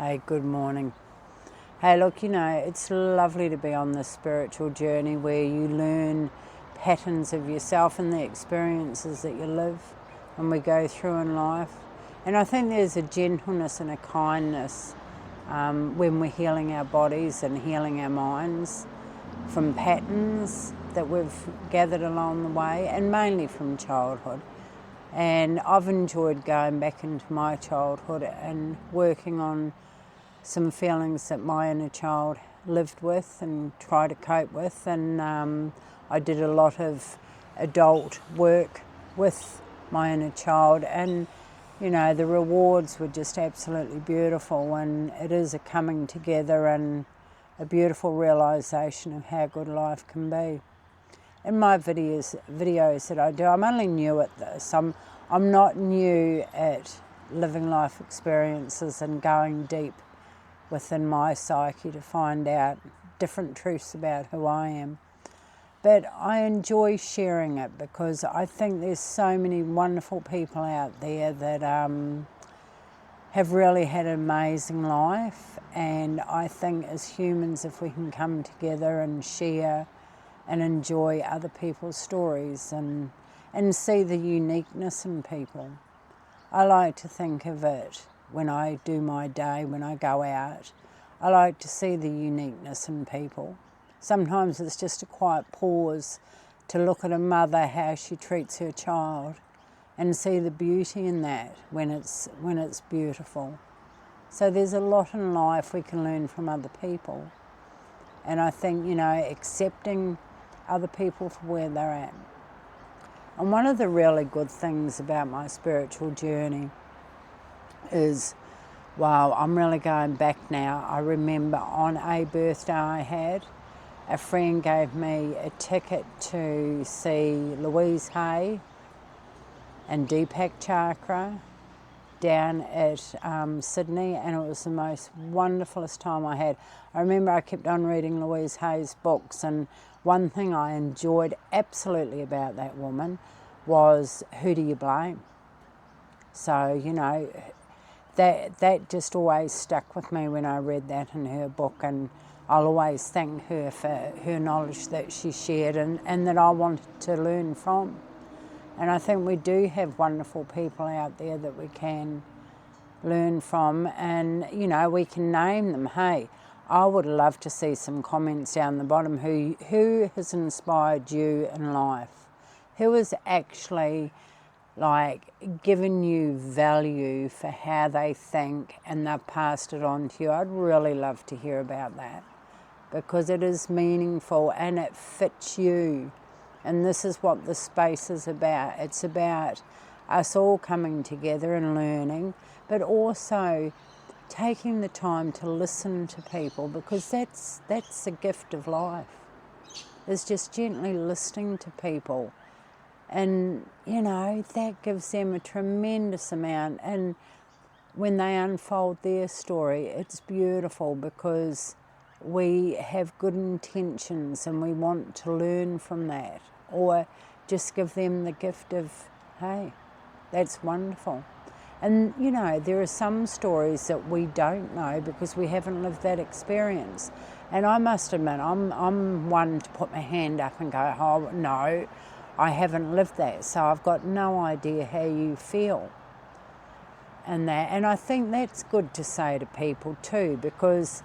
Hey, good morning. Hey, look, it's lovely to be on this spiritual journey where you learn patterns of yourself and the experiences that you live and we go through in life. And I think there's a gentleness and a kindness when we're healing our bodies and healing our minds from patterns that we've gathered along the way, and mainly from childhood. And I've enjoyed going back into my childhood and working on some feelings that my inner child lived with and tried to cope with. And I did a lot of adult work with my inner child, and the rewards were just absolutely beautiful, and it is a coming together and a beautiful realisation of how good life can be. In my videos that I do, I'm only new at this. I'm not new at living life experiences and going deep within my psyche to find out different truths about who I am. But I enjoy sharing it because I think there's so many wonderful people out there that have really had an amazing life, and I think as humans, if we can come together and share and enjoy other people's stories and see the uniqueness in people. I like to think of it when I do my day, when I go out. I like to see the uniqueness in people. Sometimes it's just a quiet pause to look at a mother, how she treats her child, and see the beauty in that when it's beautiful. So there's a lot in life we can learn from other people. And I think, accepting other people for where they're at. And one of the really good things about my spiritual journey is, wow, I'm really going back now. I remember on a birthday I had, a friend gave me a ticket to see Louise Hay and Deepak Chakra down at Sydney, and it was the most wonderfulest time I had. I remember I kept on reading Louise Hay's books, and one thing I enjoyed absolutely about that woman was, who do you blame? So, that just always stuck with me when I read that in her book, and I'll always thank her for her knowledge that she shared and that I wanted to learn from. And I think we do have wonderful people out there that we can learn from, and we can name them. Hey, I would love to see some comments down the bottom. Who has inspired you in life? Who has actually given you value for how they think and they've passed it on to you? I'd really love to hear about that, because it is meaningful and it fits you. And this is what the space is about. It's about us all coming together and learning, but also taking the time to listen to people, because that's the gift of life, is just gently listening to people. And, that gives them a tremendous amount. And when they unfold their story, it's beautiful, because we have good intentions and we want to learn from that, or just give them the gift of, hey, that's wonderful. And, there are some stories that we don't know because we haven't lived that experience. And I must admit, I'm one to put my hand up and go, oh, no, I haven't lived that, so I've got no idea how you feel. And I think that's good to say to people too, because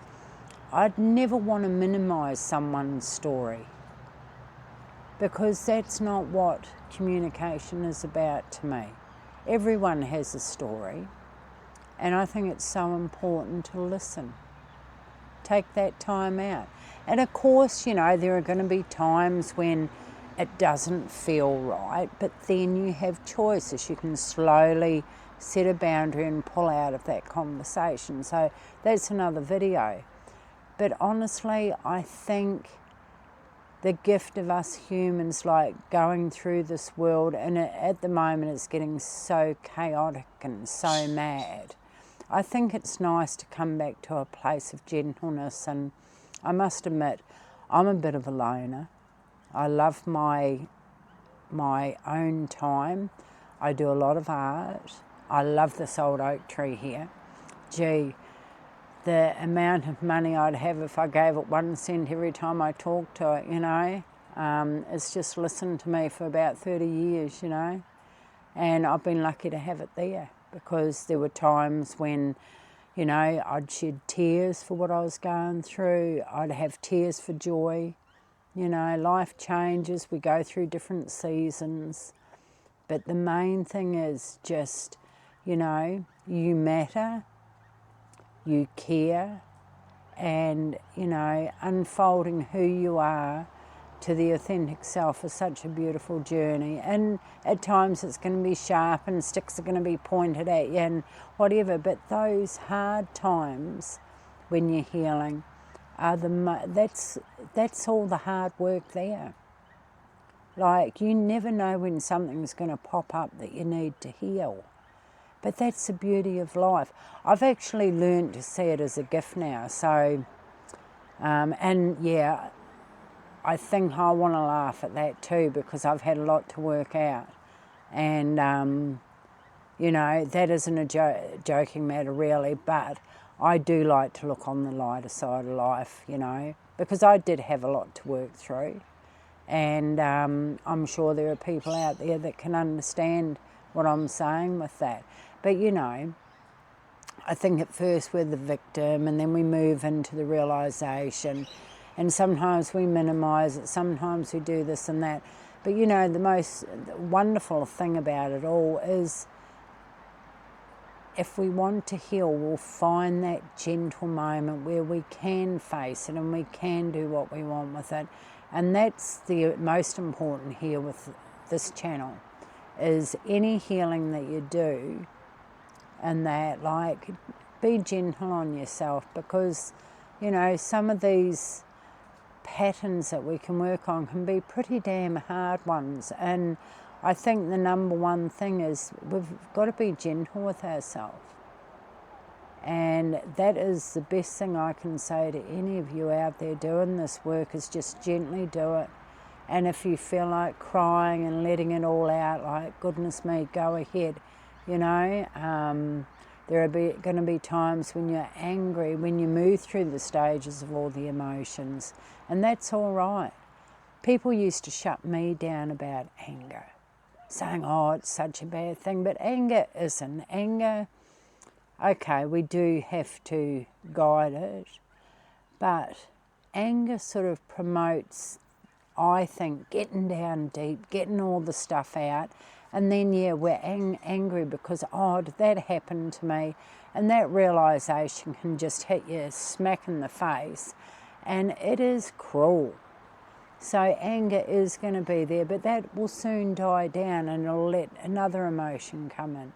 I'd never want to minimise someone's story, because that's not what communication is about to me. Everyone has a story, and I think it's so important to listen. Take that time out. And of course, there are going to be times when it doesn't feel right, but then you have choices. You can slowly set a boundary and pull out of that conversation. So that's another video. But honestly, I think the gift of us humans, going through this world, and at the moment it's getting so chaotic and so mad, I think it's nice to come back to a place of gentleness. And I must admit, I'm a bit of a loner. I love my own time. I do a lot of art. I love this old oak tree here. Gee, the amount of money I'd have if I gave it 1 cent every time I talked to it, you know. It's just listened to me for about 30 years, you know. And I've been lucky to have it there, because there were times when, you know, I'd shed tears for what I was going through. I'd have tears for joy. You know, life changes. We go through different seasons. But the main thing is just, you know, you matter, you care, and, you know, unfolding who you are to the authentic self is such a beautiful journey. And at times it's going to be sharp and sticks are going to be pointed at you and whatever, but those hard times when you're healing are that's all the hard work there. Like, you never know when something's going to pop up that you need to heal. But that's the beauty of life. I've actually learned to see it as a gift now. So, and yeah, I think I want to laugh at that too, because I've had a lot to work out. And, you know, that isn't a joking matter really, but I do like to look on the lighter side of life, you know, because I did have a lot to work through. And I'm sure there are people out there that can understand what I'm saying with that. But, you know, I think at first we're the victim, and then we move into the realisation, and sometimes we minimise it, sometimes we do this and that. But, you know, the most wonderful thing about it all is, if we want to heal, we'll find that gentle moment where we can face it and we can do what we want with it. And that's the most important here with this channel, is any healing that you do, and that, like, be gentle on yourself, because, you know, some of these patterns that we can work on can be pretty damn hard ones. And I think the number one thing is we've got to be gentle with ourselves. And that is the best thing I can say to any of you out there doing this work, is just gently do it. And if you feel like crying and letting it all out, like, goodness me, go ahead. You know, there are going to be times when you're angry, when you move through the stages of all the emotions, and that's all right. People used to shut me down about anger, saying, oh, it's such a bad thing, but anger isn't. Anger, okay, we do have to guide it, but anger sort of promotes, I think, getting down deep, getting all the stuff out, and then, yeah, we're angry because, oh, did that happen to me? And that realisation can just hit you smack in the face, and it is cruel. So anger is going to be there, but that will soon die down and it'll let another emotion come in.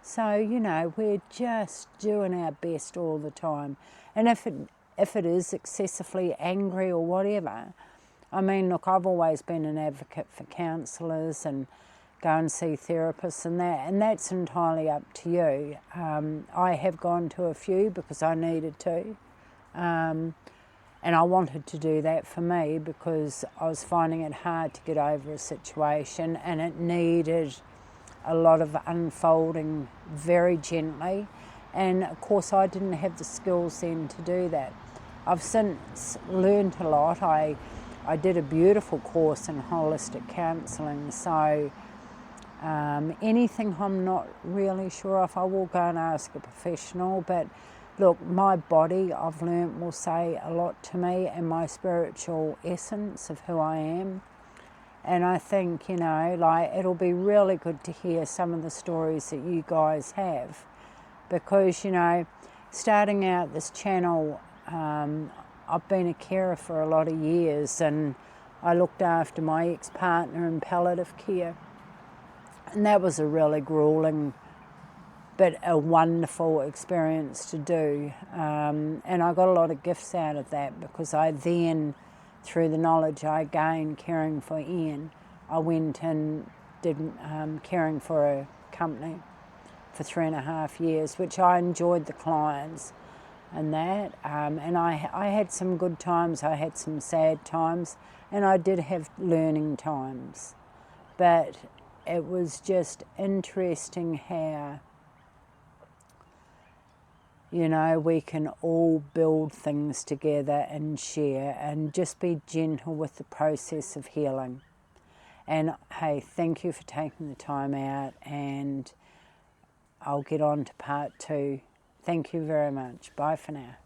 So, you know, we're just doing our best all the time. And if it is excessively angry or whatever, I mean, look, I've always been an advocate for counsellors and go and see therapists and that's entirely up to you. I have gone to a few because I needed to. And I wanted to do that for me because I was finding it hard to get over a situation, and it needed a lot of unfolding very gently. And of course I didn't have the skills then to do that. I've since learned a lot. I did a beautiful course in holistic counselling, so anything I'm not really sure of, I will go and ask a professional. But look, my body, I've learnt, will say a lot to me, and my spiritual essence of who I am. And I think, you know, like, it'll be really good to hear some of the stories that you guys have, because, you know, starting out this channel, I've been a carer for a lot of years, and I looked after my ex-partner in palliative care. And that was a really grueling but a wonderful experience to do. And I got a lot of gifts out of that, because I then, through the knowledge I gained caring for Ian, I went and did caring for a company for 3.5 years, which I enjoyed the clients and that. And I had some good times, I had some sad times, and I did have learning times. But it was just interesting how, You know, we can all build things together and share, and just be gentle with the process of healing. And hey, thank you for taking the time out, and I'll get on to part 2. Thank you very much. Bye for now.